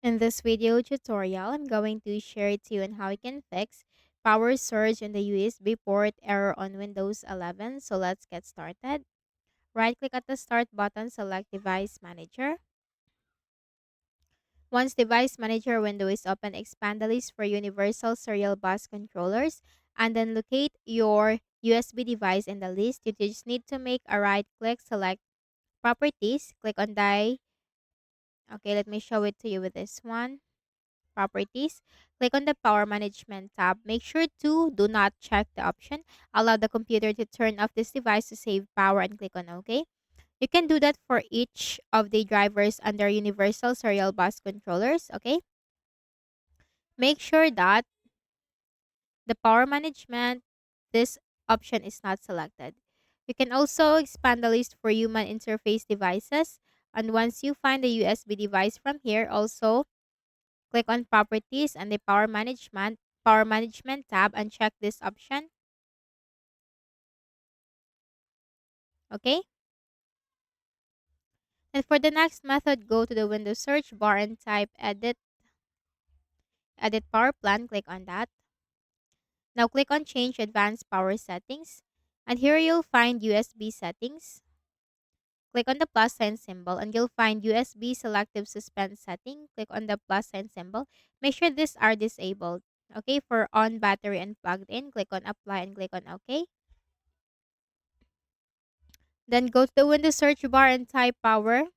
In this video tutorial, I'm going to share to you on how you can fix power surge in the USB port error on Windows 11. So let's get started. Right click at the start button, select device manager. Once device manager window is open, expand the list for universal serial bus controllers and then locate your USB device in the list. You just need to make a right click, select properties, click on die. Okay, let me show it to you with this one. Properties, click on the Power Management tab. Make sure to do not check the option. Allow the computer to turn off this device to save power and click on OK. You can do that for each of the drivers under Universal Serial Bus Controllers. Okay. Make sure that the Power Management, this option is not selected. You can also expand the list for human interface devices. And once you find the USB device from here, also click on Properties and the Power Management tab and check this option. Okay? And for the next method, go to the Windows search bar and type edit power plan. Click on that. Now click on Change Advanced Power Settings. And here you'll find USB settings. Click on the plus sign symbol and you'll find USB selective suspend setting. Click on the plus sign symbol. Make sure these are disabled. Okay, for on battery and plugged in, click on apply and click on OK. Then go to the Windows search bar and type power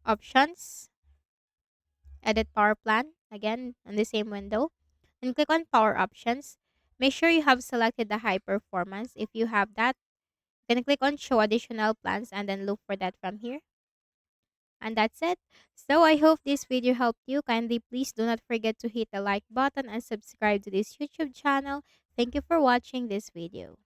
options, edit power plan again on the same window, and click on power options. Make sure you have selected the high performance. If you have that, then click on show additional plans and then look for that from here. And that's it. So I hope this video helped you. Kindly please do not forget to hit the like button and subscribe to this YouTube channel. Thank you for watching this video.